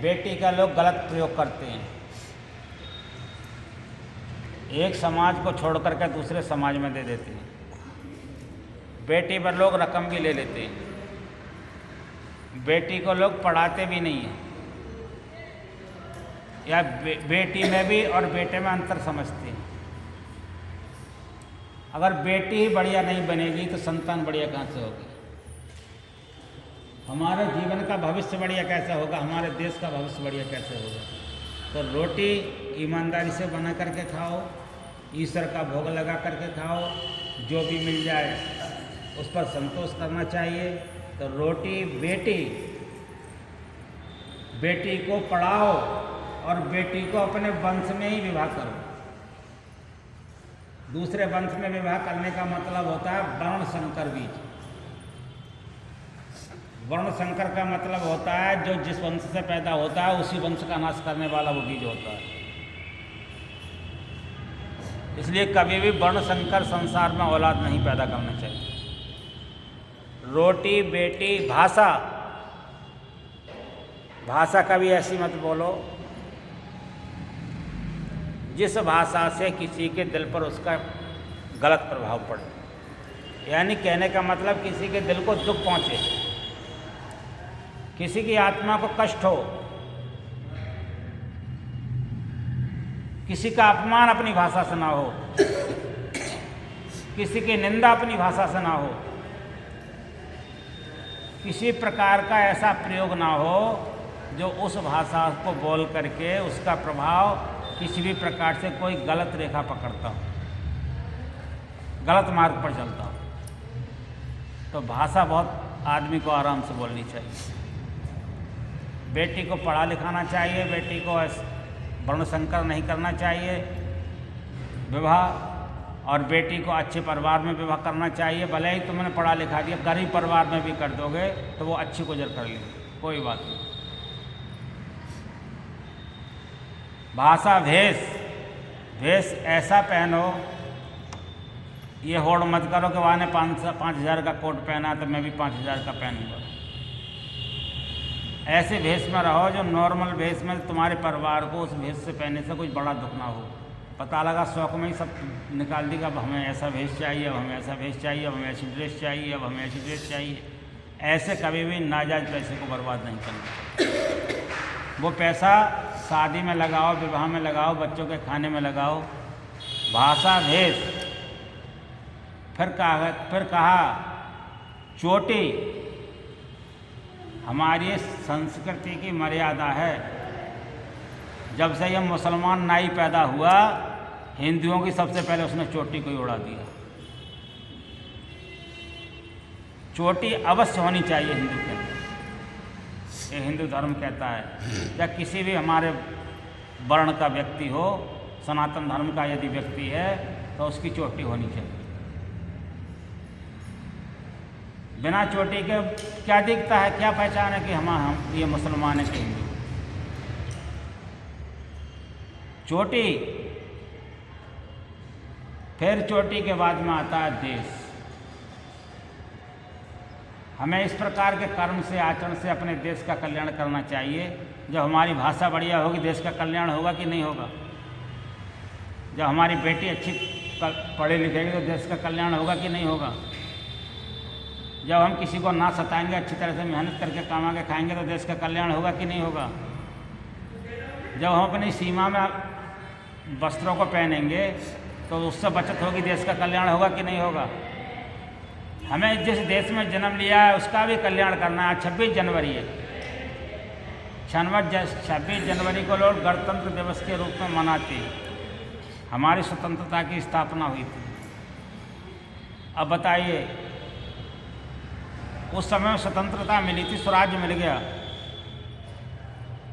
बेटी का लोग गलत प्रयोग करते हैं। एक समाज को छोड़ करके दूसरे समाज में दे देते हैं। बेटी पर लोग रकम भी ले लेते हैं। बेटी को लोग पढ़ाते भी नहीं हैं, या बेटी में भी और बेटे में अंतर समझते हैं। अगर बेटी ही बढ़िया नहीं बनेगी तो संतान बढ़िया कहाँ से होगी? हमारे जीवन का भविष्य बढ़िया कैसे होगा? हमारे देश का भविष्य बढ़िया कैसे होगा? तो रोटी ईमानदारी से बना करके खाओ, ईश्वर का भोग लगा करके खाओ, जो भी मिल जाए उस पर संतोष करना चाहिए। तो रोटी बेटी को पढ़ाओ और बेटी को अपने वंश में ही विवाह करो। दूसरे वंश में विवाह करने का मतलब होता है वर्ण संकर बीज। वर्ण संकर का मतलब होता है जो जिस वंश से पैदा होता है उसी वंश का नाश करने वाला वो बीज होता है। इसलिए कभी भी वर्ण संकर संसार में औलाद नहीं पैदा करना चाहिए। रोटी, बेटी, भाषा कभी ऐसी मत बोलो जिस भाषा से किसी के दिल पर उसका गलत प्रभाव पड़े। यानी कहने का मतलब किसी के दिल को दुख पहुंचे, किसी की आत्मा को कष्ट हो, किसी का अपमान अपनी भाषा से ना हो, किसी की निंदा अपनी भाषा से ना हो, किसी प्रकार का ऐसा प्रयोग ना हो जो उस भाषा को बोल करके उसका प्रभाव किसी भी प्रकार से कोई गलत रेखा पकड़ता हो, गलत मार्ग पर चलता हो। तो भाषा बहुत आदमी को आराम से बोलनी चाहिए। बेटी को पढ़ा लिखाना चाहिए, बेटी को वर्ण संकर नहीं करना चाहिए विवाह, और बेटी को अच्छे परिवार में विवाह करना चाहिए। भले ही तुमने पढ़ा लिखा दिया, गरीब परिवार में भी कर दोगे तो वो अच्छी गुजर कर लेगी, कोई बात नहीं। भाषा, भेष ऐसा पहनो, ये होड़ मत करो कि वहाँ ने 5,000 का कोट पहना तो मैं भी 5,000 का पहनूंगा। ऐसे भेष में रहो जो नॉर्मल भेष में तुम्हारे परिवार को उस भेष से पहनने से कुछ बड़ा दुख ना हो। पता लगा शौक में ही सब निकाल देगा, अब हमें ऐसा भेष चाहिए, अब हमें ऐसा भेष चाहिए, अब हमें ऐसी ड्रेस चाहिए, अब हमें ऐसी ड्रेस चाहिए। ऐसे कभी भी नाजायज़ पैसे को बर्बाद नहीं करना। वो पैसा शादी में लगाओ, विवाह में लगाओ, बच्चों के खाने में लगाओ। भाषा, भेष। फिर कहा चोटी हमारी संस्कृति की मर्यादा है। जब से यह मुसलमान नाई पैदा हुआ, हिंदुओं की सबसे पहले उसने चोटी को ही उड़ा दिया। चोटी अवश्य होनी चाहिए हिंदू के अंदर, ये हिंदू धर्म कहता है। या किसी भी हमारे वर्ण का व्यक्ति हो, सनातन धर्म का यदि व्यक्ति है तो उसकी चोटी होनी चाहिए। बिना चोटी के क्या दिखता है, क्या पहचान है कि हम ये मुसलमान है कि हिंदू? चोटी। फिर चोटी के बाद में आता है देश। हमें इस प्रकार के कर्म से, आचरण से अपने देश का कल्याण करना चाहिए। जब हमारी भाषा बढ़िया होगी, देश का कल्याण होगा कि नहीं होगा? जब हमारी बेटी अच्छी पढ़े लिखेगी तो देश का कल्याण होगा कि नहीं होगा? जब हम किसी को ना सताएंगे, अच्छी तरह से मेहनत करके कमा के खाएंगे तो देश का कल्याण होगा कि नहीं होगा? जब हम अपनी सीमा में वस्त्रों को पहनेंगे तो उससे बचत होगी, देश का कल्याण होगा कि नहीं होगा? हमें जिस देश में जन्म लिया है उसका भी कल्याण करना है। 26 जनवरी है, 26 जनवरी को लोग गणतंत्र दिवस के रूप में मनाते हैं। हमारी स्वतंत्रता की स्थापना हुई थी। अब बताइए, उस समय स्वतंत्रता मिली थी, स्वराज्य मिल गया,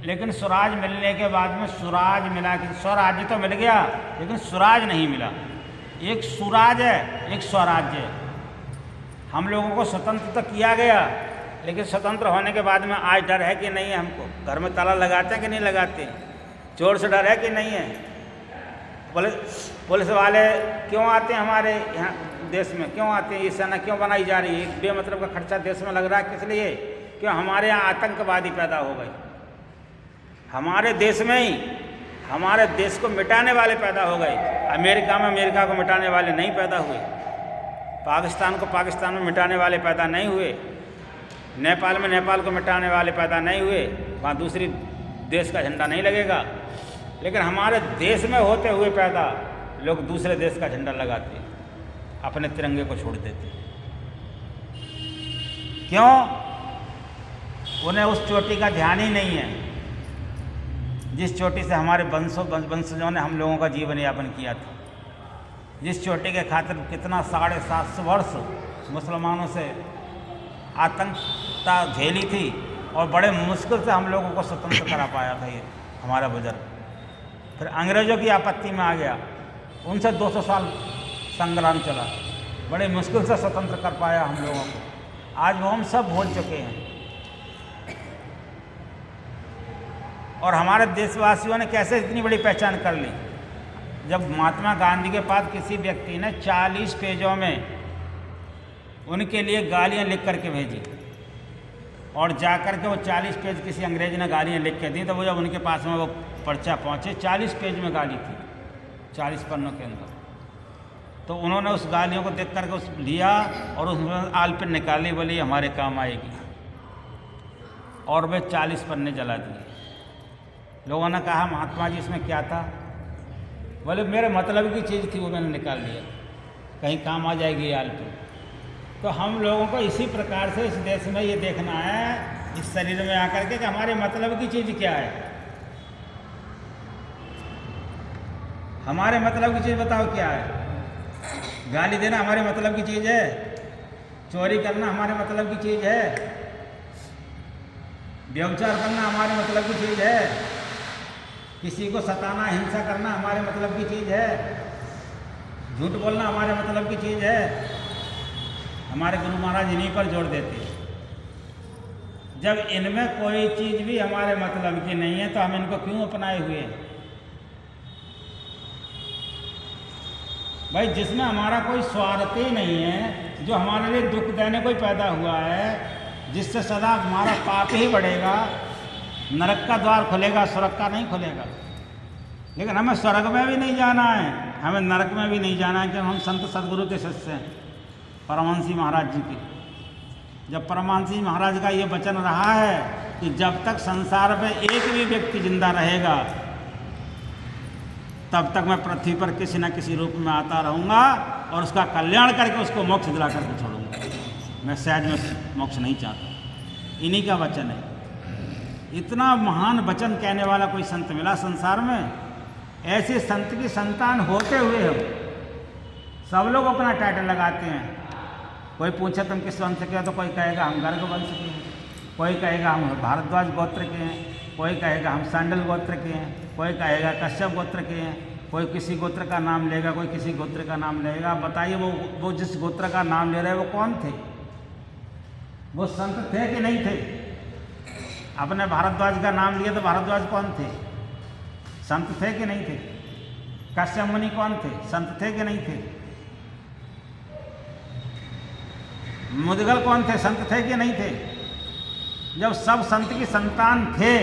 लेकिन स्वराज मिलने के बाद में स्वराज मिला कि स्वराज्य तो मिल गया लेकिन स्वराज नहीं मिला। एक सुराज है, एक स्वराज्य है। हम लोगों को स्वतंत्र तो किया गया, लेकिन स्वतंत्र होने के बाद में आज डर है कि नहीं है? हमको घर में ताला लगाते हैं कि नहीं लगाते? चोर से डर है कि नहीं है? पुलिस वाले क्यों आते हैं हमारे यहाँ देश में? क्यों आते हैं? ये सेना क्यों बनाई जा रही है? बेमतलब का खर्चा देश में लग रहा है, किस लिए? क्यों? हमारे यहाँ आतंकवादी पैदा हो गए। हमारे देश में ही हमारे देश को मिटाने वाले पैदा हो गए। अमेरिका में अमेरिका को मिटाने वाले नहीं पैदा हुए, पाकिस्तान को पाकिस्तान में मिटाने वाले पैदा नहीं हुए, नेपाल में नेपाल को मिटाने वाले पैदा नहीं हुए। वहाँ दूसरी देश का झंडा नहीं लगेगा, लेकिन हमारे देश में होते हुए पैदा लोग दूसरे देश का झंडा लगाते, अपने तिरंगे को छोड़ देते। क्यों? उन्हें उस चोटी का ध्यान ही नहीं है जिस चोटी से हमारे वंशजों ने हम लोगों का जीवन यापन किया था, जिस चोटी के खातिर कितना 750 वर्ष मुसलमानों से आतंकता झेली थी और बड़े मुश्किल से हम लोगों को स्वतंत्र करा पाया था ये हमारा बुजुर्ग। फिर अंग्रेज़ों की आपत्ति में आ गया, उनसे 200 साल संग्राम चला, बड़े मुश्किल से स्वतंत्र कर पाया हम लोगों को। आज वो हम सब भूल चुके हैं। और हमारे देशवासियों ने कैसे इतनी बड़ी पहचान कर ली? जब महात्मा गांधी के पास किसी व्यक्ति ने 40 पेजों में उनके लिए गालियां लिख करके भेजी और जाकर के वो 40 पेज किसी अंग्रेज ने गालियां लिख के दी, तो वो जब उनके पास में वो पर्चा पहुंचे 40 पेज में गाली थी, 40 पन्नों के अंदर। तो उन्होंने उस गालियों को देख करके उस लिया और उसमें आलपिन निकाली, बोली हमारे काम आएगी, और वे 40 पन्ने जला दिए। लोगों ने कहा महात्मा जी इसमें क्या था? बोले मेरे मतलब की चीज़ थी, वो मैंने निकाल दिया, कहीं काम आ जाएगी आलपिन। तो हम लोगों को इसी प्रकार से इस देश में ये देखना है, इस शरीर में आकर के कि हमारे मतलब की चीज़ क्या है। हमारे मतलब की चीज़ बताओ क्या है? गाली देना हमारे मतलब की चीज़ है? चोरी करना हमारे मतलब की चीज़ है? व्यभिचार करना हमारे मतलब की चीज़ है? किसी को सताना हिंसा करना हमारे मतलब की चीज़ है? झूठ बोलना हमारे मतलब की चीज़ है? हमारे गुरु महाराज इन्हीं पर जोर देते हैं। जब इनमें कोई चीज़ भी हमारे मतलब की नहीं है तो हम इनको क्यों अपनाए हुए हैं? भाई जिसमें हमारा कोई स्वार्थ ही नहीं है, जो हमारे लिए दुख देने कोई पैदा हुआ है, जिससे सदा हमारा पाप ही बढ़ेगा, नरक का द्वार खुलेगा, स्वर्ग का नहीं खुलेगा। लेकिन हमें स्वर्ग में भी नहीं जाना है, हमें नरक में भी नहीं जाना है, क्योंकि हम संत सदगुरु के शिष्य हैं परमहंसी महाराज जी की। जब परमहंसी महाराज का ये वचन रहा है कि जब तक संसार में एक भी व्यक्ति जिंदा रहेगा तब तक मैं पृथ्वी पर किसी न किसी रूप में आता रहूँगा और उसका कल्याण करके उसको मोक्ष दिला करके छोड़ूंगा। मैं सहज में मोक्ष नहीं चाहता। इन्हीं का वचन है। इतना महान वचन कहने वाला कोई संत मिला संसार में? ऐसे संत की संतान होते हुए हम सब लोग अपना टाइटल लगाते हैं। कोई पूछे तुम किस वंश के हो, तो कोई कहेगा हम गर्ग वंश के हैं, कोई कहेगा हम भारद्वाज गोत्र के हैं, कोई कहेगा हम सांडल गोत्र के हैं, कोई कहेगा कश्यप गोत्र के हैं, कोई किसी गोत्र का नाम लेगा, कोई किसी गोत्र का नाम लेगा। बताइए वो जिस गोत्र का नाम ले रहे वो कौन थे? वो संत थे कि नहीं थे? अपने भारद्वाज का नाम लिया तो भारद्वाज कौन थे? संत थे कि नहीं थे? कश्यप मुनि कौन थे? संत थे कि नहीं थे? मुदगल कौन थे? संत थे कि नहीं थे? जब सब संत की संतान थे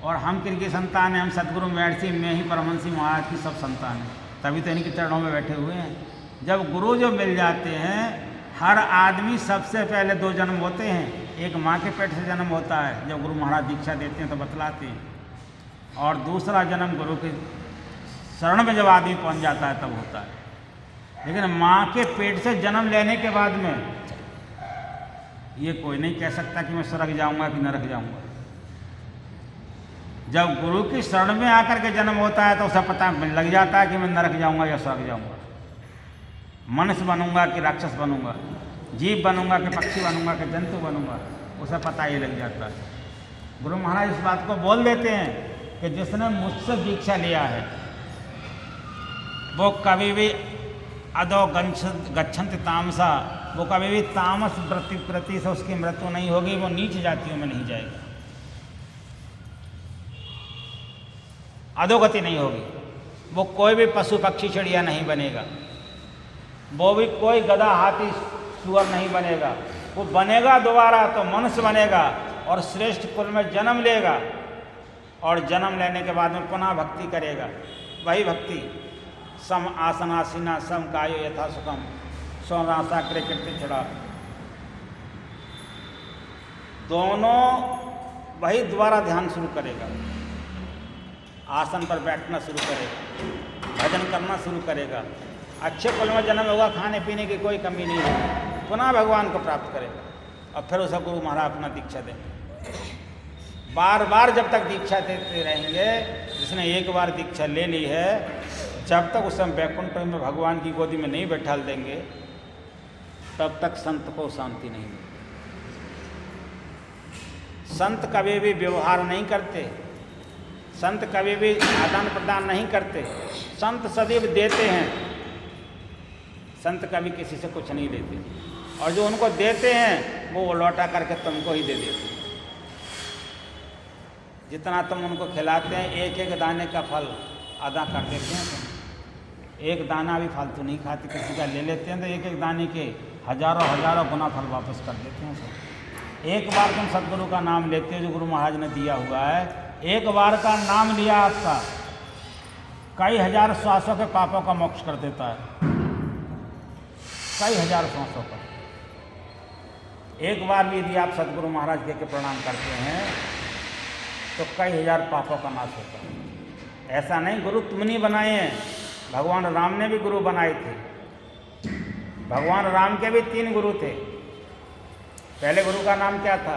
और हम किनकी संतान हैं? हम सदगुरु महर्षि में ही परमहंसी महाराज की सब संतान हैं, तभी तो इनके चरणों में बैठे हुए हैं। जब गुरु जो मिल जाते हैं, हर आदमी सबसे पहले 2 जन्म होते हैं। एक माँ के पेट से जन्म होता है, जब गुरु महाराज दीक्षा देते हैं तो बतलाते हैं, और दूसरा जन्म गुरु के शरण में जब आदमी पहुँच जाता है तब होता है। लेकिन माँ के पेट से जन्म लेने के बाद में ये कोई नहीं कह सकता कि मैं स्वर्ग जाऊंगा कि नरक जाऊंगा। जब गुरु की शरण में आकर के जन्म होता है तो उसे पता लग जाता है कि मैं नरक जाऊंगा या स्वर्ग जाऊंगा, मनुष्य बनूंगा कि राक्षस बनूंगा, जीव बनूंगा कि पक्षी बनूंगा कि जंतु बनूंगा, उसे पता ही लग जाता है। गुरु महाराज इस बात को बोल देते हैं कि जिसने मुझसे दीक्षा लिया है वो कभी भी अधो गच्छन्ति तामसा, वो कभी भी तामस प्रति से उसकी मृत्यु नहीं होगी, वो नीच जातियों में नहीं जाएगा, अधोगति नहीं होगी। वो कोई भी पशु पक्षी चिड़िया नहीं बनेगा, वो भी कोई गधा हाथी सुअर नहीं बनेगा। वो बनेगा दोबारा तो मनुष्य बनेगा और श्रेष्ठ कुल में जन्म लेगा और जन्म लेने के बाद में पुनः भक्ति करेगा। वही भक्ति सम आसनासीना सम कायो यथा सुखम सोनासा कृति छड़ा, दोनों वही दोबारा ध्यान शुरू करेगा, आसन पर बैठना शुरू करेगा, भजन करना शुरू करेगा, अच्छे कुल में जन्म होगा, खाने पीने की कोई कमी नहीं होगी, पुनः भगवान को प्राप्त करेगा और फिर उसे गुरु महाराज अपना दीक्षा देंगे। बार बार जब तक दीक्षा देते रहेंगे, जिसने एक बार दीक्षा ले ली है, जब तक उसे हम वैकुंठ में भगवान की गोदी में नहीं बैठाल देंगे, तब तक संत को शांति नहीं मिलती। संत कभी भी व्यवहार नहीं करते, संत कभी भी आदान प्रदान नहीं करते, संत सदैव देते हैं, संत कभी किसी से कुछ नहीं लेते, और जो उनको देते हैं वो लौटा करके तुमको ही दे देते। जितना तुम उनको खिलाते हैं, एक एक दाने का फल अदा कर देते हैं तुम। एक दाना भी फालतू नहीं खाते, किसी का ले लेते हैं तो एक एक दाने के हजारों हजारों गुना फल वापस कर देते हैं सब। एक बार तुम सदगुरु का नाम लेते हो जो गुरु महाराज ने दिया हुआ है, एक बार का नाम लिया आपका कई हजार श्वासों के पापों का मोक्ष कर देता है, कई हजार श्वासों का। एक बार भी यदि आप सदगुरु महाराज के प्रणाम करते हैं तो कई हजार पापों का नाश होता है। ऐसा नहीं गुरु तुम नहीं बनाए हैं, भगवान राम ने भी गुरु बनाए थे। भगवान राम के भी 3 गुरु थे। पहले गुरु का नाम क्या था?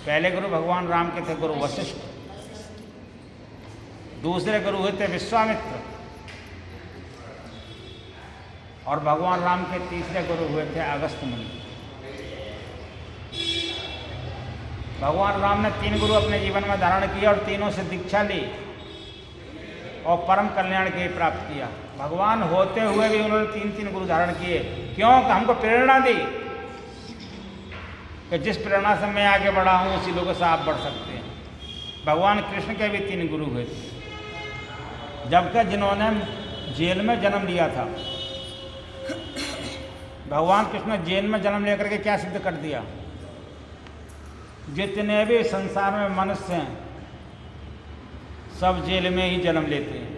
पहले गुरु भगवान राम के थे गुरु वशिष्ठ, दूसरे गुरु हुए थे विश्वामित्र, और भगवान राम के तीसरे गुरु हुए थे अगस्त्य मुनि। भगवान राम ने 3 गुरु अपने जीवन में धारण किया और तीनों से दीक्षा ली और परम कल्याण के प्राप्त किया। भगवान होते हुए भी उन्होंने 3-3 गुरु धारण किए। क्यों? कि हमको प्रेरणा दी कि जिस प्रेरणा से मैं आगे बढ़ा हूँ उसी लोगों से आप बढ़ सकते हैं। भगवान कृष्ण के भी 3 गुरु हुए थे, जबकि जिन्होंने जेल में जन्म लिया था। भगवान कृष्ण ने जेल में जन्म लेकर के क्या सिद्ध कर दिया? जितने भी संसार में मनुष्य हैं सब जेल में ही जन्म लेते हैं।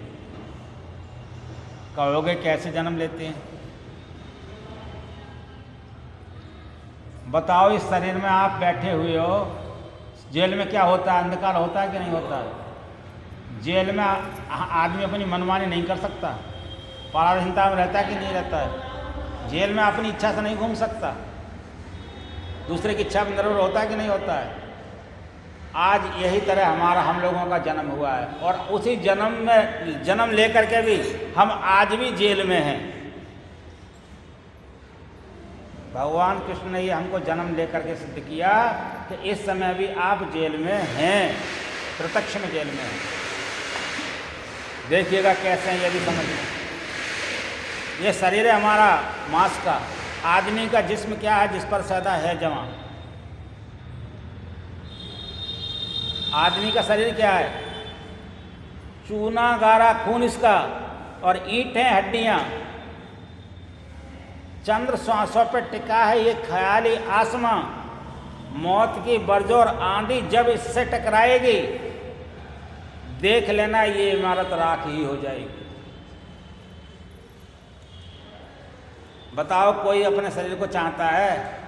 कहोगे कैसे जन्म लेते हैं? बताओ, इस शरीर में आप बैठे हुए हो, जेल में क्या होता है? अंधकार होता है कि नहीं होता है? जेल में आदमी अपनी मनमानी नहीं कर सकता, पराधीनता में रहता है कि नहीं रहता है? जेल में अपनी इच्छा से नहीं घूम सकता, दूसरे की इच्छा पर निर्भर होता है कि नहीं होता है? आज यही तरह हम लोगों का जन्म हुआ है, और उसी जन्म में जन्म लेकर के भी हम आज भी जेल में हैं। भगवान कृष्ण ने ये हमको जन्म लेकर के सिद्ध किया कि इस समय भी आप जेल में हैं, प्रत्यक्ष में जेल में हैं। देखिएगा कैसे हैं, ये भी समझ लें। ये शरीर है हमारा मांस का। आदमी का जिस्म क्या है? जिस पर सदा है जवां। आदमी का शरीर क्या है? चूना गारा खून इसका, और ईंट है हड्डियां। चंद्र श्वासों पर टिका है ये ख्याली आसमां। मौत की बरजोर आंधी जब इससे टकराएगी, देख लेना ये इमारत राख ही हो जाएगी। बताओ, कोई अपने शरीर को चाहता है?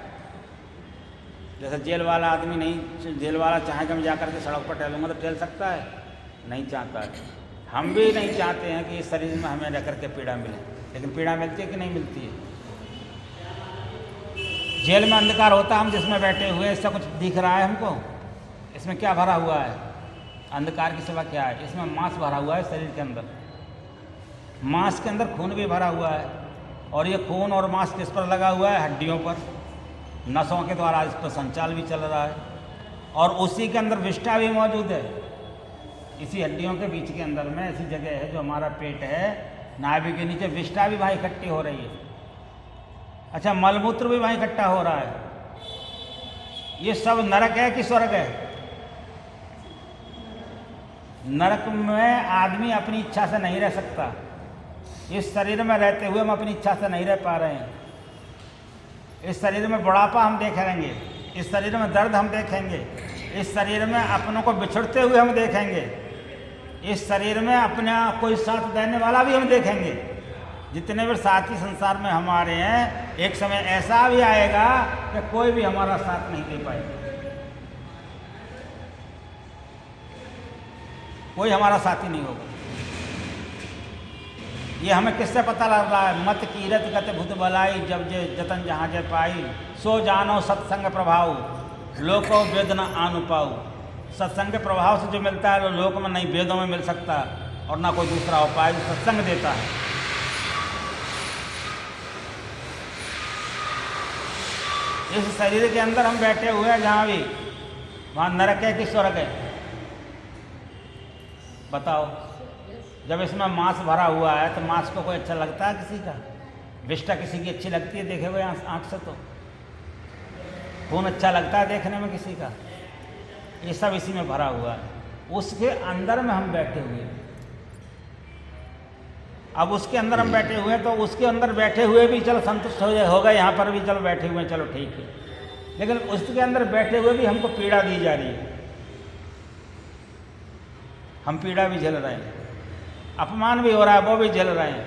जैसे जेल वाला आदमी नहीं, जेल वाला चाहे कि मैं जाकर के सड़क पर टहलूंगा तो टहल सकता है? नहीं चाहता है। हम भी नहीं चाहते हैं कि इस शरीर में हमें रह करके पीड़ा मिले, लेकिन पीड़ा मिलती है कि नहीं मिलती है? जेल में अंधकार होता है, हम जिसमें बैठे हुए, इससे कुछ दिख रहा है हमको? इसमें क्या भरा हुआ है? अंधकार की सिवा क्या है? इसमें मांस भरा हुआ है शरीर के अंदर। मांस के अंदर खून भी भरा हुआ है, और ये खून और मांस किस पर लगा हुआ है? हड्डियों पर, नसों के द्वारा इस पर संचाल भी चल रहा है, और उसी के अंदर विष्ठा भी मौजूद है। इसी हड्डियों के बीच के अंदर में ऐसी जगह है जो हमारा पेट है, नाभि के नीचे विष्ठा भी वहाँ इकट्ठी हो रही है। अच्छा, मलमूत्र भी वहाँ इकट्ठा हो रहा है। ये सब नरक है कि स्वर्ग है? नरक में आदमी अपनी इच्छा से नहीं रह सकता। इस शरीर में रहते हुए हम अपनी इच्छा से नहीं रह पा रहे हैं। इस शरीर में बुढ़ापा हम देखेंगे, इस शरीर में दर्द हम देखेंगे, इस शरीर में अपनों को बिछड़ते हुए हम देखेंगे, इस शरीर में अपना कोई साथ देने वाला भी हम देखेंगे। जितने भी साथी संसार में हमारे हैं, एक समय ऐसा भी आएगा कि कोई भी हमारा साथ नहीं दे पाएगा, कोई हमारा साथी नहीं होगा। ये हमें किससे पता लग रहा है? मत कीरत गत भूत बलाई, जब जे जतन जहाँ जे पाई, सो जानो सत्संग प्रभाव, लोको वेद न आनु पाऊ। सत्संग के प्रभाव से जो मिलता है वो लोक में नहीं, वेदों में मिल सकता है, और ना कोई दूसरा उपाय जो सत्संग देता है। इस शरीर के अंदर हम बैठे हुए हैं, जहाँ भी वहाँ नरक है कि स्वर्ग है? बताओ। जब इसमें मांस भरा हुआ है तो मांस को कोई अच्छा लगता है किसी का? विष्ठा किसी की अच्छी लगती है देखे हुए आँख से? तो खून अच्छा लगता है देखने में किसी का? ये सब इसी में भरा हुआ है, उसके अंदर में हम बैठे हुए हैं। अब उसके अंदर हम बैठे हुए हैं तो उसके अंदर बैठे हुए भी चलो संतुष्ट हो गए, यहाँ पर भी चलो बैठे हुए हैं, चलो ठीक है। लेकिन उसके अंदर बैठे हुए भी हमको पीड़ा दी जा रही है, हम पीड़ा भी झेल रहे हैं, अपमान भी हो रहा है वो भी झेल रहे हैं,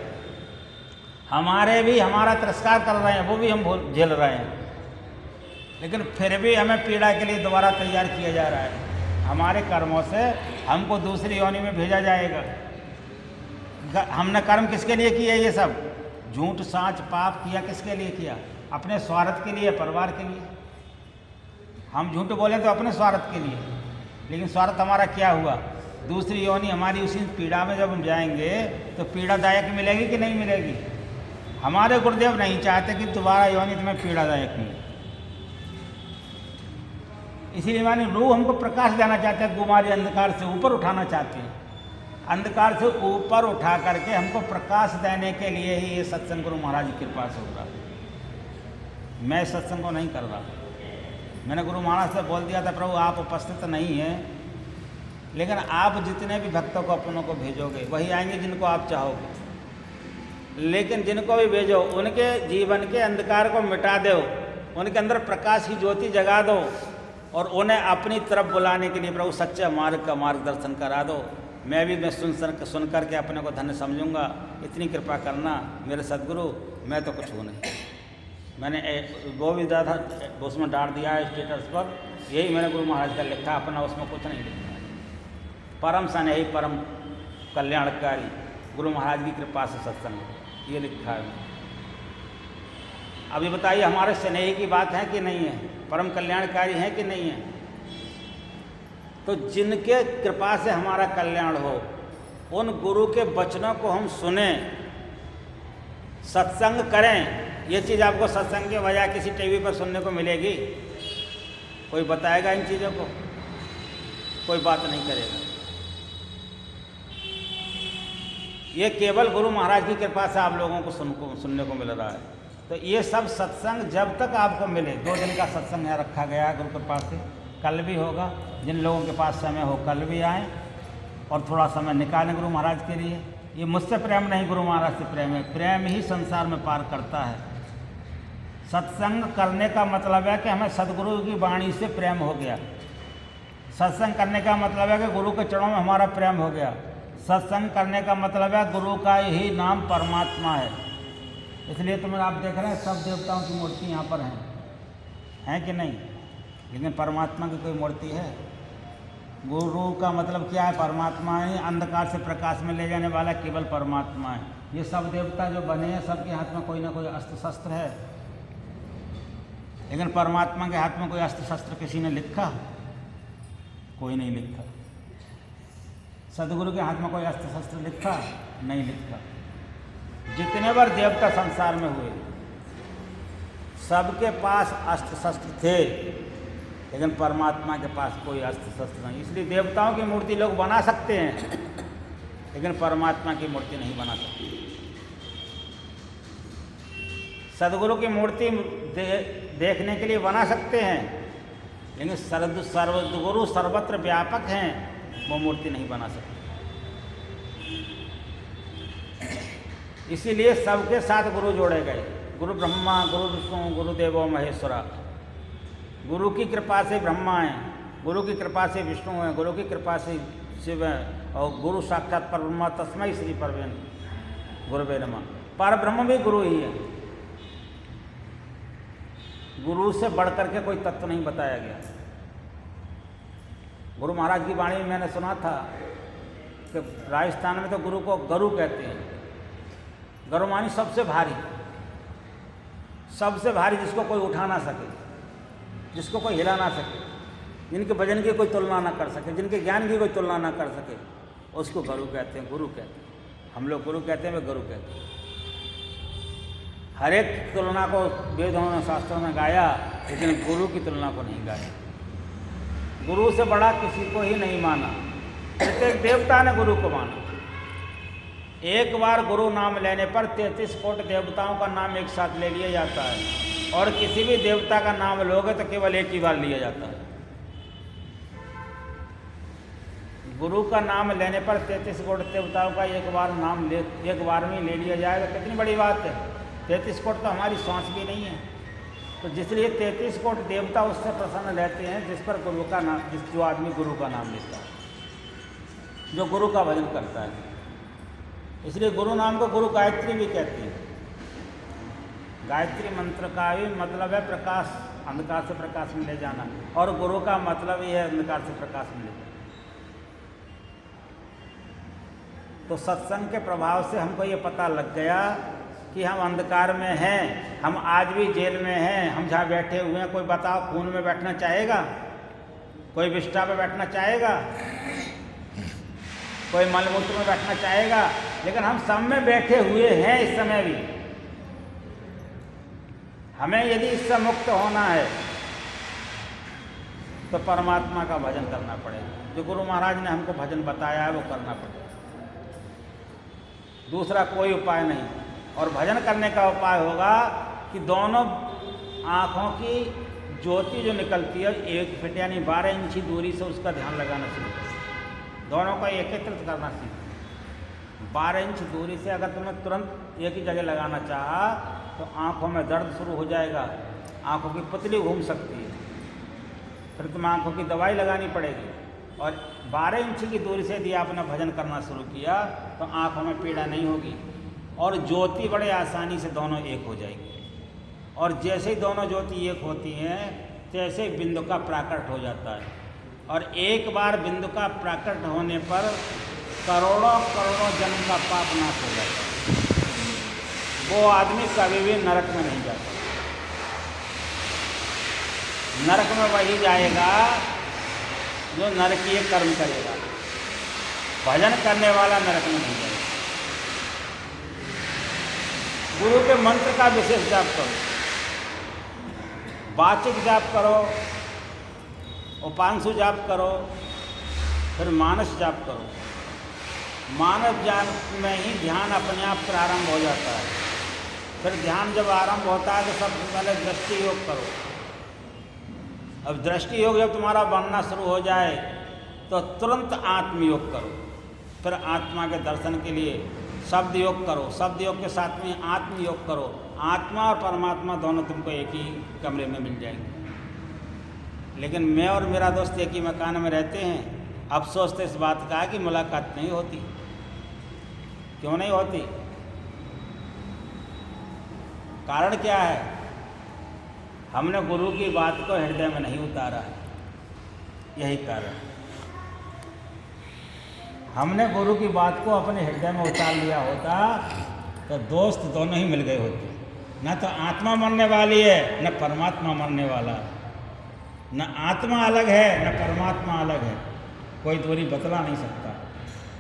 हमारा तिरस्कार कर रहे हैं वो भी हम झेल रहे हैं। लेकिन फिर भी हमें पीड़ा के लिए दोबारा तैयार किया जा रहा है। हमारे कर्मों से हमको दूसरी योनि में भेजा जाएगा। हमने कर्म किसके लिए किए? ये सब झूठ साँच पाप किया किसके लिए किया? अपने स्वार्थ के लिए, परिवार के लिए। हम झूठ बोले तो अपने स्वार्थ के लिए, लेकिन स्वार्थ हमारा क्या हुआ? दूसरी योनि हमारी उसी पीड़ा में जब हम जाएंगे तो पीड़ादायक मिलेगी कि नहीं मिलेगी? हमारे गुरुदेव नहीं चाहते कि दोबारा योनि तुम्हें पीड़ादायक मिले, इसीलिए मानी रूह हमको प्रकाश देना चाहते हैं, कुमारी अंधकार से ऊपर उठाना चाहते हैं। अंधकार से ऊपर उठा करके हमको प्रकाश देने के लिए ही ये सत्संग गुरु महाराज की कृपा से हो रहा है। मैं सत्संग को नहीं कर रहा। मैंने गुरु महाराज से बोल दिया था, प्रभु आप उपस्थित नहीं हैं, लेकिन आप जितने भी भक्तों को अपनों को भेजोगे वही आएंगे जिनको आप चाहोगे। लेकिन जिनको भी भेजो उनके जीवन के अंधकार को मिटा दो, उनके अंदर प्रकाश की ज्योति जगा दो, और उन्हें अपनी तरफ बुलाने के लिए प्रभु सच्चे मार्ग का मार्गदर्शन करा दो। मैं भी सुन कर के अपने को धन्य समझूंगा। इतनी कृपा करना मेरे सदगुरु, मैं तो कुछ हूँ नहीं। मैंने वो भी ज़्यादा उसमें डाल दिया है स्टेटस पर, यही मैंने गुरु महाराज का लिखा, अपना उसमें कुछ नहीं लिखा। परम स्नेही परम कल्याणकारी गुरु महाराज की कृपा से सत्संग, ये लिखा है। अभी बताइए हमारे स्नेही की बात है कि नहीं है? परम कल्याणकारी है कि नहीं है? तो जिनके कृपा से हमारा कल्याण हो, उन गुरु के वचनों को हम सुने, सत्संग करें। ये चीज़ आपको सत्संग के बजाय किसी टीवी पर सुनने को मिलेगी? कोई बताएगा इन चीज़ों को? कोई बात नहीं करेगा। ये केवल गुरु महाराज की कृपा से आप लोगों को सुनने को मिल रहा है। तो ये सब सत्संग जब तक आपको मिले, 2 दिन का सत्संग यहाँ रखा गया है गुरु कृपा से, कल भी होगा। जिन लोगों के पास समय हो कल भी आएँ और थोड़ा समय निकालें गुरु महाराज के लिए। ये मुझसे प्रेम नहीं, गुरु महाराज से प्रेम है। प्रेम ही संसार में पार करता है। सत्संग करने का मतलब है कि हमें सदगुरु की वाणी से प्रेम हो गया। सत्संग करने का मतलब है कि गुरु के चरणों में हमारा प्रेम हो गया। सत्संग करने का मतलब है गुरु का ही नाम परमात्मा है। इसलिए तो आप देख रहे हैं सब देवताओं की मूर्ति यहाँ पर हैं कि नहीं? लेकिन परमात्मा की कोई मूर्ति है? गुरु का मतलब क्या है? परमात्मा है। अंधकार से प्रकाश में ले जाने वाला केवल परमात्मा है। ये सब देवता जो बने हैं सबके हाथ में कोई ना कोई अस्त्र शस्त्र है, लेकिन परमात्मा के हाथ में कोई अस्त्र शस्त्र किसी ने लिखा? कोई नहीं लिखा। सदगुरु के हाथ में कोई अस्त्र शस्त्र लिखा? नहीं लिखा। जितने बार देवता संसार में हुए सबके पास अस्त्र शस्त्र थे, लेकिन परमात्मा के पास कोई अस्त्र शस्त्र नहीं। इसलिए देवताओं की मूर्ति लोग बना सकते हैं, लेकिन परमात्मा की मूर्ति नहीं बना सकते। सदगुरु की मूर्ति देखने के लिए बना सकते हैं, लेकिन सदगुरु सर्वत्र व्यापक हैं, वो मूर्ति नहीं बना सकते। इसीलिए सबके साथ गुरु जोड़े गए। गुरु ब्रह्मा, गुरु विष्णु, गुरुदेवो महेश्वरा। गुरु की कृपा से ब्रह्मा हैं, गुरु की कृपा से विष्णु हैं, गुरु की कृपा से शिव हैं, और गुरु साक्षात परब्रह्म तस्मै श्री परवे गुरुवे नमः। पर ब्रह्म भी गुरु ही है। गुरु से बढ़कर के कोई तत्व नहीं बताया गया। गुरु महाराज की वाणी में मैंने सुना था कि राजस्थान में तो गुरु को गरु कहते हैं। गरु मानी सबसे भारी, सबसे भारी, जिसको कोई उठा ना सके, जिसको कोई हिला ना सके, जिनके वजन की कोई तुलना ना कर सके, जिनके ज्ञान की कोई तुलना ना कर सके, उसको गुरु कहते हैं, गुरु कहते हैं। हम लोग गुरु कहते हैं, वे गुरु कहते हैं। हर एक तुलना को वेदों ने शास्त्रों में गाया, लेकिन गुरु की तुलना को नहीं गाया। गुरु से बड़ा किसी को ही नहीं माना। प्रत्येक देवता ने गुरु को माना। एक बार गुरु नाम लेने पर 33 कोटि देवताओं का नाम एक साथ ले लिया जाता है, और किसी भी देवता का नाम लोगे तो केवल एक ही बार लिया जाता है। गुरु का नाम लेने पर 33 कोटि देवताओं का एक बार में ले लिया जाएगा, कितनी बड़ी बात है। 33 कोटि तो हमारी सांस भी नहीं है। तो जिसलिए 33 कोटि देवता उससे प्रसन्न रहते हैं जिस पर गुरु का नाम, जो आदमी गुरु का नाम लेता है, जो गुरु का भजन करता है। इसलिए गुरु नाम को गुरु गायत्री भी कहते हैं। गायत्री मंत्र का भी मतलब है प्रकाश, अंधकार से प्रकाश में ले जाना, और गुरु का मतलब ही है अंधकार से प्रकाश में ले जाना। तो सत्संग के प्रभाव से हमको ये पता लग गया कि हम अंधकार में हैं, हम आज भी जेल में हैं। हम जहाँ बैठे हुए हैं, कोई बताओ खून में बैठना चाहेगा? कोई विष्ठा पे बैठना चाहेगा? कोई मलमूत्र में बैठना चाहेगा? लेकिन हम सब में बैठे हुए हैं इस समय भी। हमें यदि इससे मुक्त होना है तो परमात्मा का भजन करना पड़ेगा। जो गुरु महाराज ने हमको भजन बताया है वो करना पड़ेगा, दूसरा कोई उपाय नहीं। और भजन करने का उपाय होगा कि दोनों आँखों की ज्योति जो निकलती है 1 फीट यानी 12 इंची दूरी से उसका ध्यान लगाना शुरू करें। दोनों को एकत्रित करना सीखें। 12 इंच दूरी से अगर तुम्हें तुरंत एक ही जगह लगाना चाहा तो आँखों में दर्द शुरू हो जाएगा, आँखों की पुतली घूम सकती है, फिर तुम्हें आँखों की दवाई लगानी पड़ेगी। और 12 इंच की दूरी से यदि आपने भजन करना शुरू किया तो आँखों में पीड़ा नहीं होगी, और ज्योति बड़े आसानी से दोनों एक हो जाएगी। और जैसे ही दोनों ज्योति एक होती हैं तैसे ही बिंदु का प्राकट हो जाता है। और एक बार बिंदु का प्राकट होने पर करोड़ों करोड़ों जन्म का पाप नाश हो जाता है। वो आदमी कभी भी नरक में नहीं जाता। नरक में वही जाएगा जो नरकीय कर्म करेगा। भजन करने वाला नरक में नहीं जाएगा। गुरु के मंत्र का विशेष जाप करो, वाचिक जाप करो, उपांशु जाप करो, फिर मानस जाप करो। मानस जाप में ही ध्यान अपने आप प्रारंभ हो जाता है। फिर ध्यान जब आरंभ होता है तो सबसे पहले दृष्टि योग करो। अब दृष्टि योग जब तुम्हारा बनना शुरू हो जाए तो तुरंत आत्मयोग करो। फिर आत्मा के दर्शन के लिए शब्द योग करो, शब्द योग के साथ में आत्म योग करो। आत्मा और परमात्मा दोनों तुमको एक ही कमरे में मिल जाएंगे। लेकिन मैं और मेरा दोस्त एक ही मकान में रहते हैं। अफसोस तो इस बात का है कि मुलाकात नहीं होती। क्यों नहीं होती? कारण क्या है? हमने गुरु की बात को हृदय में नहीं उतारा है, यही कारण। हमने गुरु की बात को अपने हृदय में उतार लिया होता तो दोस्त दोनों ही मिल गए होते। न तो आत्मा मरने वाली है, न परमात्मा मरने वाला है। न आत्मा अलग है, न परमात्मा अलग है। कोई दूरी बतला नहीं सकता।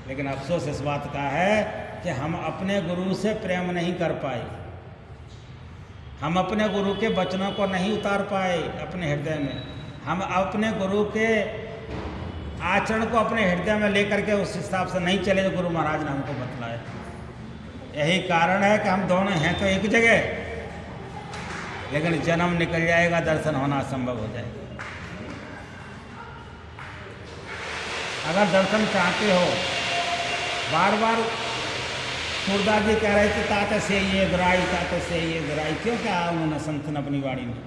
लेकिन अफसोस इस बात का है कि हम अपने गुरु से प्रेम नहीं कर पाए। हम अपने गुरु के वचनों को नहीं उतार पाए अपने हृदय में। हम अपने गुरु के आचरण को अपने हृदय में लेकर के उस हिसाब से नहीं चले जो गुरु महाराज ने हमको बतलाया। यही कारण है कि हम दोनों हैं तो एक जगह, लेकिन जन्म निकल जाएगा, दर्शन होना असंभव हो जाएगा। अगर दर्शन चाहते हो, बार बार सूरदास जी कह रहे थे ताते से ये दुराई, ताते से ये दुराई। क्यों कहा उन्होंने संतन अपनी वाणी में?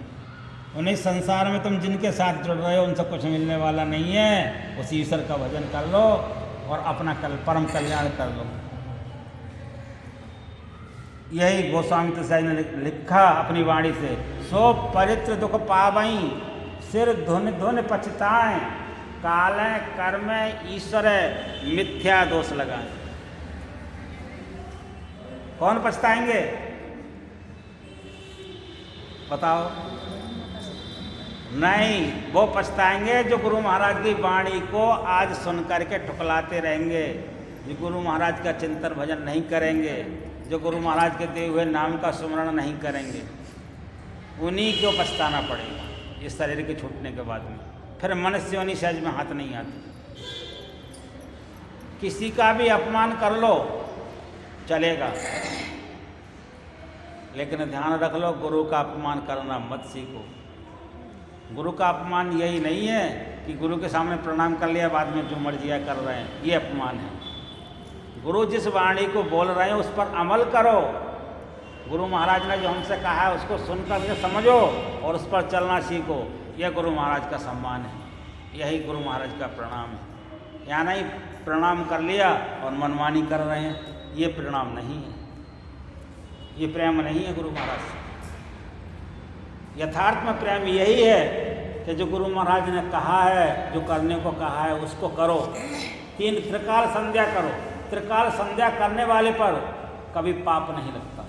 उन्हीं संसार में तुम जिनके साथ जुड़ रहे हो उनसे कुछ मिलने वाला नहीं है। उस ईश्वर का भजन कर लो और अपना परम कल्याण कर लो। यही गोस्वामी तुलसीदास ने लिखा अपनी वाणी से, सो परित्र दुख पावई सिर धुन धुन पछताएं, काले कर्म ईश्वर मिथ्या दोष लगाएं। कौन पछताएंगे बताओ? नहीं, वो पछताएंगे जो गुरु महाराज की वाणी को आज सुन करके ठुकलाते रहेंगे, जो गुरु महाराज का चिंतन भजन नहीं करेंगे, जो गुरु महाराज के दिए हुए नाम का स्मरण नहीं करेंगे, उन्हीं को पछताना पड़ेगा इस शरीर के छूटने के बाद में। फिर मनुष्य योनि सहज में हाथ नहीं आती। किसी का भी अपमान कर लो चलेगा, लेकिन ध्यान रख लो गुरु का अपमान करना मत सीखो। गुरु का अपमान यही नहीं है कि गुरु के सामने प्रणाम कर लिया बाद में जो मर्जी कर रहे हैं, ये अपमान है। गुरु जिस वाणी को बोल रहे हैं उस पर अमल करो। गुरु महाराज ने जो हमसे कहा है उसको सुनकर के समझो और उस पर चलना सीखो। यह गुरु महाराज का सम्मान है, यही गुरु महाराज का प्रणाम है। या नहीं प्रणाम कर लिया और मनमानी कर रहे हैं, ये प्रणाम नहीं है, ये प्रेम नहीं है गुरु महाराज से। यथार्थ में प्रेम यही है कि जो गुरु महाराज ने कहा है, जो करने को कहा है उसको करो। 3 त्रिकाल संध्या करो। त्रिकाल संध्या करने वाले पर कभी पाप नहीं लगता।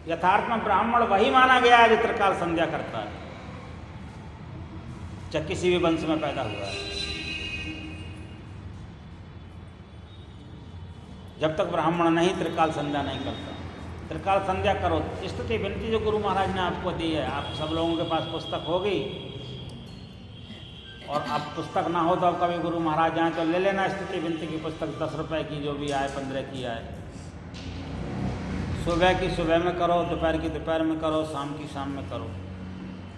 यथार्थ में ब्राह्मण वही माना गया है जो त्रिकाल संध्या करता है, चाहे किसी भी वंश में पैदा हुआ है। जब तक ब्राह्मण नहीं त्रिकाल संध्या नहीं करता। त्रिकाल संध्या करो। स्तुति विनती जो गुरु महाराज ने आपको दी है, आप सब लोगों के पास पुस्तक होगी, और अब पुस्तक ना हो तो अब कभी गुरु महाराज आए तो ले लेना स्तुति विनती की पुस्तक, 10 रुपए की जो भी आए, 15 की आए। सुबह की सुबह में करो, दोपहर की दोपहर में करो, शाम की शाम में करो।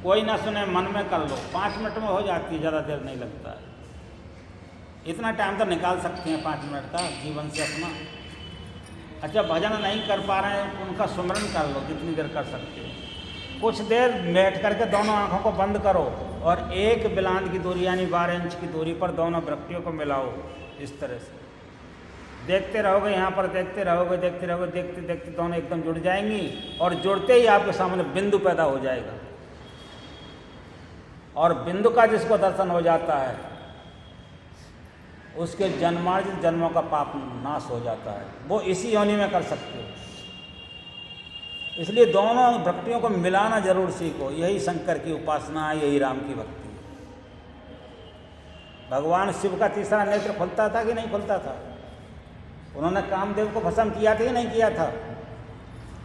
कोई ना सुने मन में कर लो, 5 मिनट में हो जाती है, ज़्यादा देर नहीं लगता है। इतना टाइम तो निकाल सकते हैं 5 मिनट का जीवन से अपना। अच्छा, भजन नहीं कर पा रहे हैं, उनका सुमरन कर लो जितनी देर कर सकते हो। कुछ देर बैठ करके दोनों आँखों को बंद करो और 1 बिलांद की दूरी यानी 12 इंच की दूरी पर दोनों वृत्तियों को मिलाओ। इस तरह से देखते रहोगे, यहाँ पर देखते रहोगे, देखते रहोगे, देखते देखते दोनों एकदम जुड़ जाएंगी और जुड़ते ही आपके सामने बिंदु पैदा हो जाएगा। और बिंदु का जिसको दर्शन हो जाता है उसके जन्मार्जित जन्मों का पाप नाश हो जाता है। वो इसी योनि में कर सकते हो। इसलिए दोनों भक्तियों को मिलाना जरूर सीखो। यही शंकर की उपासना है, यही राम की भक्ति है। भगवान शिव का तीसरा नेत्र खुलता था कि नहीं खुलता था? उन्होंने कामदेव को भस्म किया था कि नहीं किया था?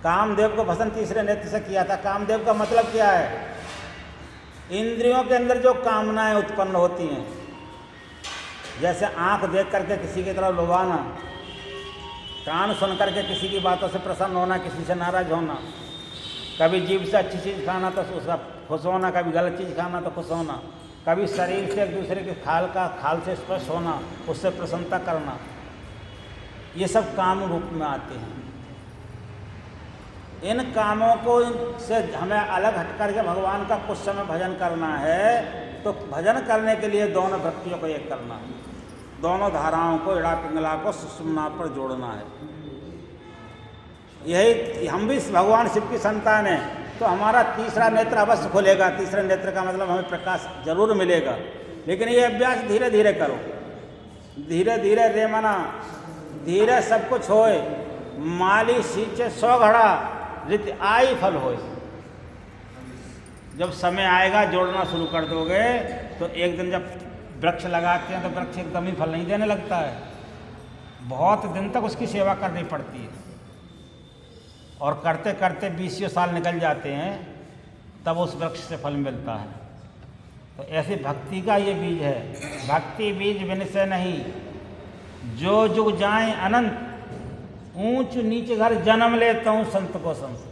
कामदेव को भस्म तीसरे नेत्र से किया था। कामदेव का मतलब क्या है? इंद्रियों के अंदर जो कामनाएं उत्पन्न होती हैं, जैसे आंख देख करके किसी की तरफ लुभाना, कान सुन करके किसी की बातों से प्रसन्न होना, किसी से नाराज होना, कभी जीभ से अच्छी चीज़ खाना तो उसका खुश होना, कभी गलत चीज़ खाना तो खुश होना, कभी शरीर से एक दूसरे के खाल से स्पर्श होना, उससे प्रसन्नता करना, ये सब काम रूप में आते हैं। इन कामों को से हमें अलग हट करके भगवान का कुछ समय भजन करना है, तो भजन करने के लिए दोनों भक्तियों को एक करना है, दोनों धाराओं को, इड़ा पिंगला को सुषुम्ना पर जोड़ना है। यही हम भी भगवान शिव की संतान हैं, तो हमारा तीसरा नेत्र अवश्य खुलेगा। तीसरे नेत्र का मतलब हमें प्रकाश जरूर मिलेगा, लेकिन ये अभ्यास धीरे धीरे करो। धीरे धीरे रे मना, धीरे सब कुछ होए। माली सींचे 100 घड़ा, रित आई फल होए। जब समय आएगा जोड़ना शुरू कर दोगे तो एक दिन जब वृक्ष लगाते हैं तो वृक्ष एकदम ही फल नहीं देने लगता है, बहुत दिन तक उसकी सेवा करनी पड़ती है, और करते करते 20 साल निकल जाते हैं, तब उस वृक्ष से फल मिलता है। तो ऐसी भक्ति का ये बीज है। भक्ति बीज बिन से नहीं, जो जुग जाए अनंत, ऊंच नीच घर जन्म लेता हूँ संत को संत।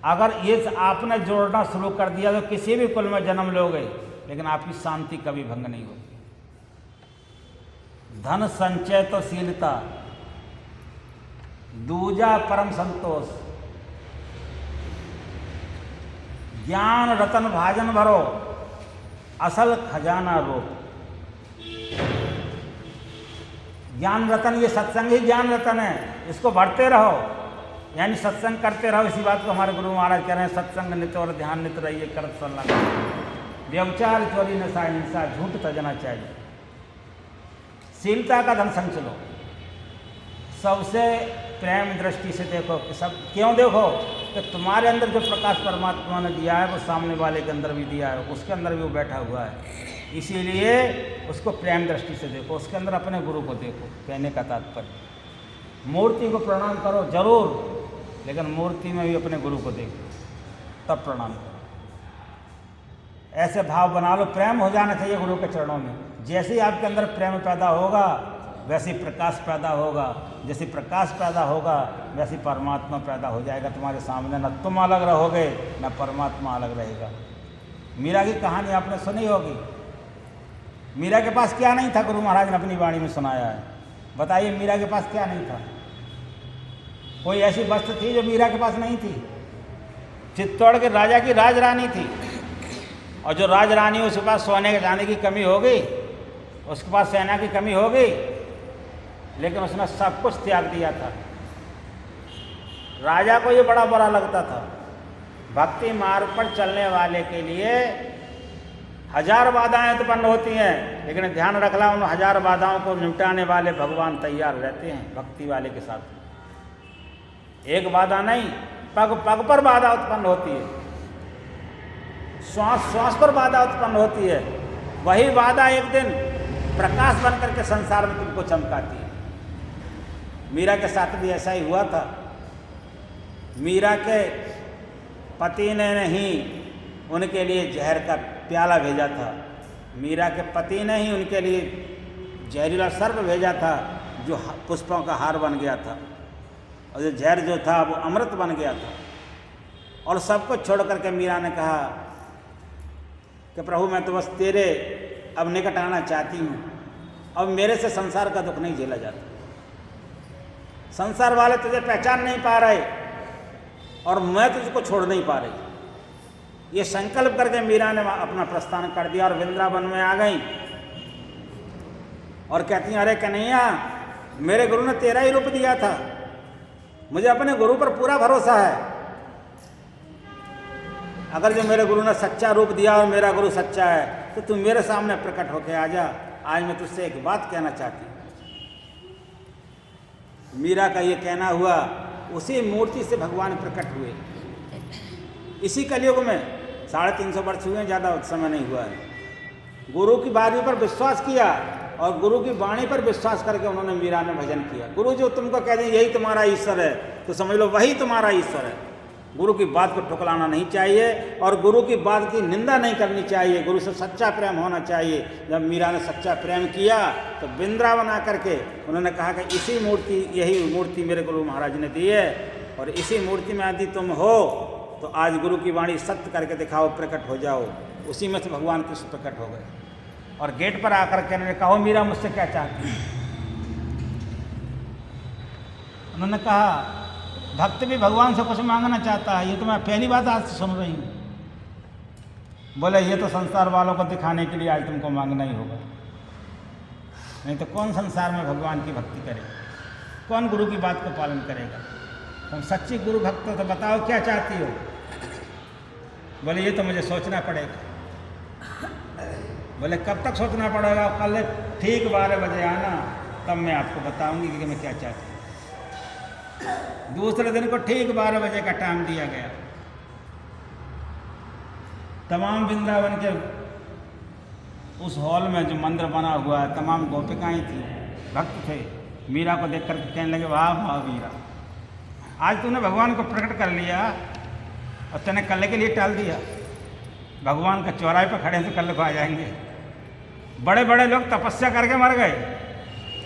अगर ये आपने जोड़ना शुरू कर दिया तो किसी भी कुल में जन्म लोगे, लेकिन आपकी शांति कभी भंग नहीं होगी। धन संचय तो शीलता, दूजा परम संतोष, ज्ञान रतन भाजन भरो, असल खजाना रोप। ज्ञान रतन, ये सत्संग ही ज्ञान रतन है, इसको बढ़ते रहो, यानी सत्संग करते रहो। इसी बात को हमारे गुरु महाराज कह रहे हैं, सत्संग नित और ध्यान नित रहिए, करत सल्ला। व्यभिचार, चोरी, नशा, हिंसा, झूठ तजना चाहिए। शीलता का धन संचलो, सबसे प्रेम दृष्टि से देखो कि सब क्यों देखो कि तुम्हारे अंदर जो प्रकाश परमात्मा ने दिया है वो सामने वाले के अंदर भी दिया है, उसके अंदर भी वो बैठा हुआ है। इसीलिए उसको प्रेम दृष्टि से देखो, उसके अंदर अपने गुरु को देखो। कहने का तात्पर्य मूर्ति को प्रणाम करो जरूर, लेकिन मूर्ति में भी अपने गुरु को देखो, तब प्रणाम करो। ऐसे भाव बना लो, प्रेम हो जाना चाहिए गुरु के चरणों में। जैसे ही आपके अंदर प्रेम पैदा होगा वैसे प्रकाश पैदा होगा, जैसे प्रकाश पैदा होगा वैसे परमात्मा पैदा हो जाएगा तुम्हारे सामने। न तुम अलग रहोगे न परमात्मा अलग रहेगा। मीरा की कहानी आपने सुनी होगी। मीरा के पास क्या नहीं था, गुरु महाराज ने अपनी वाणी में सुनाया है। बताइए मीरा के पास क्या नहीं था? कोई ऐसी वस्तु थी जो मीरा के पास नहीं थी? चित्तौड़ के राजा की राजरानी थी, और जो राजरानी उसके पास सोने के चांदी की कमी हो गई, उसके पास सेना की कमी हो गई, लेकिन उसने सब कुछ त्याग दिया था। राजा को ये बड़ा बुरा लगता था। भक्ति मार्ग पर चलने वाले के लिए 1000 बाधाएं उत्पन्न होती हैं, लेकिन ध्यान रखना उन 1000 बाधाओं को निपटाने वाले भगवान तैयार रहते हैं भक्ति वाले के साथ। एक बाधा नहीं, पग पग पर बाधा उत्पन्न होती है, श्वास श्वास पर बाधा उत्पन्न होती है। वही बाधा एक दिन प्रकाश बन करके संसार में तुमको चमकाती है। मीरा के साथ भी ऐसा ही हुआ था। मीरा के पति ने नहीं उनके लिए जहर का प्याला भेजा था। मीरा के पति ने ही उनके लिए जहरीला सर्प भेजा था, जो पुष्पों का हार बन गया था, और जो जहर जो था वो अमृत बन गया था। और सब कुछ छोड़ करके मीरा ने कहा कि प्रभु मैं तो बस तेरे अब निकट आना चाहती हूँ, अब मेरे से संसार का दुख नहीं झेला जाता। संसार वाले तुझे पहचान नहीं पा रहे और मैं तुझको छोड़ नहीं पा रही। ये संकल्प करके मीरा ने अपना प्रस्थान कर दिया और वृंदावन में आ गई और कहती हैं, अरे कन्हैया मेरे गुरु ने तेरा ही रूप दिया था, मुझे अपने गुरु पर पूरा भरोसा है। अगर जो मेरे गुरु ने सच्चा रूप दिया और मेरा गुरु सच्चा है तो तू मेरे सामने प्रकट होके आ जा। आज मैं तुझसे एक बात कहना चाहती हूँ। मीरा का ये कहना हुआ, उसी मूर्ति से भगवान प्रकट हुए। इसी कलयुग में 350 वर्ष हुए, ज़्यादा समय नहीं हुआ है। गुरु की वाणी पर विश्वास किया और गुरु की वाणी पर विश्वास करके उन्होंने मीरा ने भजन किया। गुरु जो तुमको कह दें यही तुम्हारा ईश्वर है तो समझ लो वही तुम्हारा ईश्वर है। गुरु की बात को ठुकराना नहीं चाहिए और गुरु की बात की निंदा नहीं करनी चाहिए। गुरु से सच्चा प्रेम होना चाहिए। जब मीरा ने सच्चा प्रेम किया तो वृंदावन आकर के उन्होंने कहा कि इसी मूर्ति, यही मूर्ति मेरे गुरु महाराज ने दी है और इसी मूर्ति में यदि तुम हो तो आज गुरु की वाणी सत्य करके दिखाओ, प्रकट हो जाओ। उसी में से भगवान कृष्ण प्रकट हो गए और गेट पर आकर के उन्होंने कहा, मीरा मुझसे क्या चाहती है? उन्होंने कहा, भक्त भी भगवान से कुछ मांगना चाहता है, ये तो मैं पहली बात आज से सुन रही हूँ। बोले ये तो संसार वालों को दिखाने के लिए आज तुमको मांगना ही होगा, नहीं तो कौन संसार में भगवान की भक्ति करेगा, कौन गुरु की बात को पालन करेगा? तुम सच्ची गुरु भक्त हो तो बताओ क्या चाहती हो? बोले ये तो मुझे सोचना पड़ेगा। बोले कब तक सोचना पड़ेगा? कल ठीक 12 बजे आना, तब मैं आपको बताऊंगी कि मैं क्या चाहती हूँ। दूसरे दिन को ठीक 12 बजे का टाइम दिया गया। तमाम वृंदावन के उस हॉल में जो मंदिर बना हुआ है, तमाम गोपिकाएं थी, भक्त थे। मीरा को देख कर कहने लगे, वाह वाह मीरा, आज तूने भगवान को प्रकट कर लिया और तूने कल के लिए टाल दिया। भगवान का चौराहे पर खड़े से कल को आ जाएंगे। बड़े बड़े लोग तपस्या करके मर गए,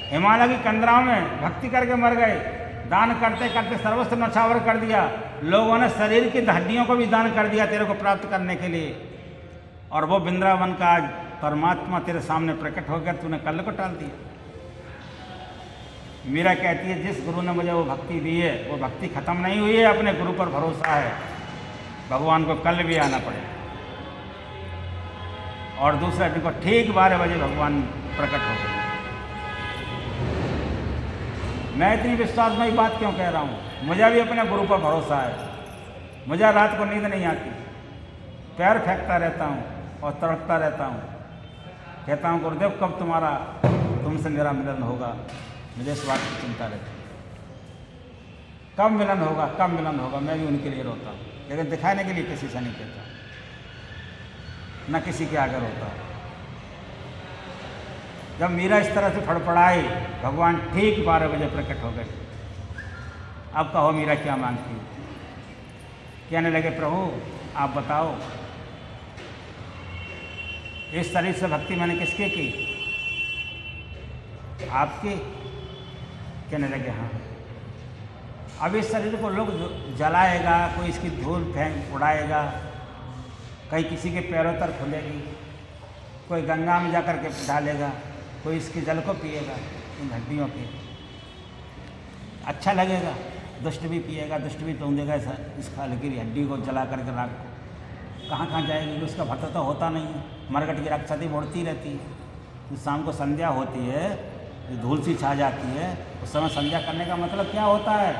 हिमालय की कंदराओं में भक्ति करके मर गए, दान करते करते सर्वस्व नछावर कर दिया। लोगों ने शरीर की हड्डियों को भी दान कर दिया तेरे को प्राप्त करने के लिए, और वो वृंदावन का आज परमात्मा तेरे सामने प्रकट हो गया, तूने कल को टाल दिया। मीरा कहती है जिस गुरु ने मुझे वो भक्ति दी है वो भक्ति खत्म नहीं हुई है, अपने गुरु पर भरोसा है, भगवान को कल भी आना पड़े। और दूसरा दिन को ठीक 12 बजे भगवान प्रकट हो गए। मैं इतनी विश्वासमयी बात क्यों कह रहा हूँ? मुझे भी अपने गुरु पर भरोसा है। मुझे रात को नींद नहीं आती, पैर फेंकता रहता हूँ और तड़पता रहता हूँ, कहता हूँ गुरुदेव कब तुमसे मेरा मिलन होगा। मुझे इस बात की चिंता रहती है, कब मिलन होगा, कब मिलन होगा। मैं भी उनके लिए रोता हूँ, लेकिन दिखाने के लिए किसी से नहीं कहता, न किसी के आगे रोता हूँ। जब मीरा इस तरह से फड़फड़ाई, भगवान ठीक 12 बजे प्रकट हो गए। अब कहो मीरा क्या मांगती? कहने लगे प्रभु आप बताओ, इस शरीर से भक्ति मैंने किसके की? आपकी? कहने लगे हाँ। अब इस शरीर को लोग जलाएगा, कोई इसकी धूल फेंक उड़ाएगा, कहीं किसी के पैरों तर खुलेगी, कोई गंगा में जाकर के डालेगा, कोई इसके जल को पिएगा, इन हड्डियों के। अच्छा लगेगा, दुष्ट भी पिएगा, दुष्ट भी तोंदेगा इस हल्की हड्डी को जला करके राख को। कहाँ कहाँ जाएगी? उसका भत्ता तो होता नहीं है, मरकट की राक्षसी बढ़ती रहती है। तो शाम को संध्या होती है, धूल सी छा जाती है, उस समय संध्या करने का मतलब क्या होता है?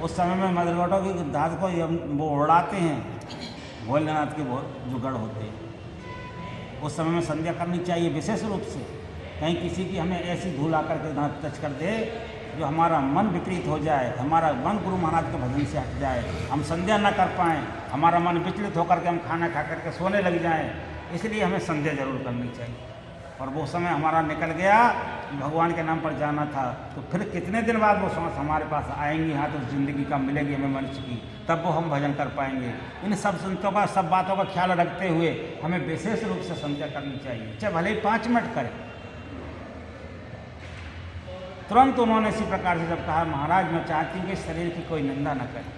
उस समय में मरकटों की दाद को वो उड़ाते हैं, भोलेनाथ के जो गढ़ होते हैं। उस समय में संध्या करनी चाहिए विशेष रूप से। कहीं किसी की हमें ऐसी धूल आकर के दांत टच कर दे जो हमारा मन विपरीत हो जाए, हमारा मन गुरु महाराज के भजन से हट जाए, हम संध्या न कर पाएँ, हमारा मन विचलित होकर के हम खाना खा करके सोने लग जाएं। इसलिए हमें संध्या जरूर करनी चाहिए। और वो समय हमारा निकल गया, भगवान के नाम पर जाना था, तो फिर कितने दिन बाद वो सांस हमारे पास आएंगी, हाँ तो ज़िंदगी का मिलेगी हमें मनुष्य की, तब वो हम भजन कर पाएंगे। इन सब संतों का, सब बातों का ख्याल रखते हुए हमें विशेष रूप से संध्या करनी चाहिए, चाहे भले ही 5 मिनट करें। तुरंत उन्होंने इसी प्रकार से जब कहा महाराज मैं चाहती हूँ कि शरीर की कोई निंदा न करे,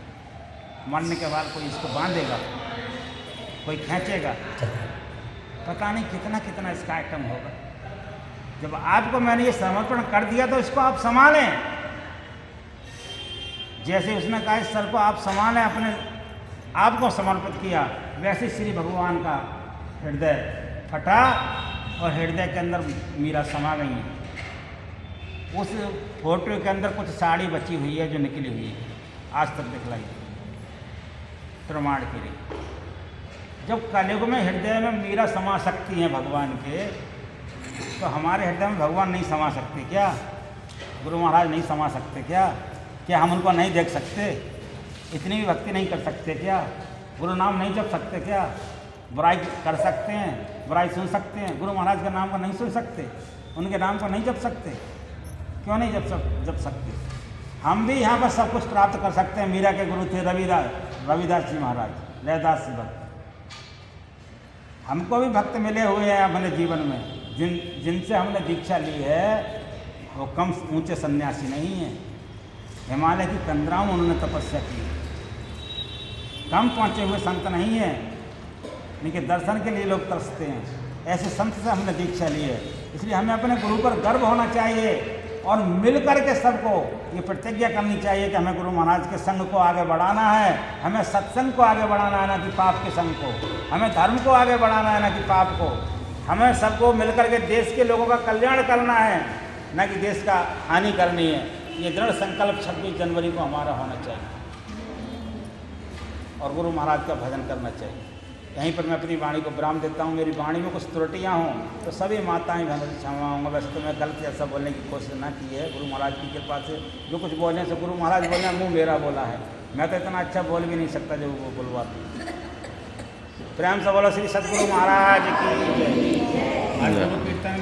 मरने के बाद कोई इसको बांधेगा, कोई खींचेगा, पता नहीं कितना कितना इसका आइटम होगा। जब आपको मैंने ये समर्पण कर दिया तो इसको आप संभालें। जैसे उसने कहा इस सर को आप संभालें, अपने आप को समर्पित किया, वैसे श्री भगवान का हृदय फटा और हृदय के अंदर मीरा समा गई है। उस फोटो के अंदर कुछ साड़ी बची हुई है जो निकली हुई है, आज तक दिखलाई प्रमाण के लिए। जब कलयुग में हृदय में मीरा समा सकती हैं भगवान के, तो हमारे हृदय में भगवान नहीं समा सकते क्या? गुरु महाराज नहीं समा सकते क्या? क्या हम उनको नहीं देख सकते? इतनी भी भक्ति नहीं कर सकते क्या? गुरु नाम नहीं जप सकते क्या? बुराई कर सकते हैं, बुराई सुन सकते हैं, गुरु महाराज के नाम को नहीं सुन सकते, उनके नाम को नहीं जप सकते? क्यों नहीं जप सकते? हम भी यहाँ पर सब कुछ प्राप्त कर सकते हैं। मीरा के गुरु थे रविदास जी महाराज, रैदास जी भक्त। हमको भी भक्त मिले हुए हैं अपने जीवन में, जिनसे हमने दीक्षा ली है वो कम ऊंचे सन्यासी नहीं है। हिमालय की कंदराओं में उन्होंने तपस्या की, कम पहुँचे हुए संत नहीं है, इनके दर्शन के लिए लोग तरसते हैं। ऐसे संत से हमने दीक्षा ली है, इसलिए हमें अपने गुरु पर गर्व होना चाहिए और मिलकर के सबको ये प्रतिज्ञा करनी चाहिए कि हमें गुरु महाराज के संग को आगे बढ़ाना है, हमें सत्संग को आगे बढ़ाना है, ना कि पाप के संग को, हमें धर्म को आगे बढ़ाना है, ना कि पाप को। हमें सबको मिलकर के देश के लोगों का कल्याण करना है, ना कि देश का हानि करनी है। ये दृढ़ संकल्प 26 जनवरी को हमारा होना चाहिए और गुरु महाराज का भजन करना चाहिए। यहीं पर मैं अपनी वाणी को विराम देता हूँ। मेरी वाणी में कुछ त्रुटियाँ हों तो सभी माताएं बहनों से क्षमा मांगूंगा। वैसे तो मैं गलत ऐसा बोलने की कोशिश ना की है, गुरु महाराज की कृपा से जो कुछ बोलने से गुरु महाराज बोले, मुँह मेरा बोला है, मैं तो इतना अच्छा बोल भी नहीं सकता जो वो बुलवाते। प्रेम से बोलो श्री सद्गुरु महाराज की जय। कीर्तन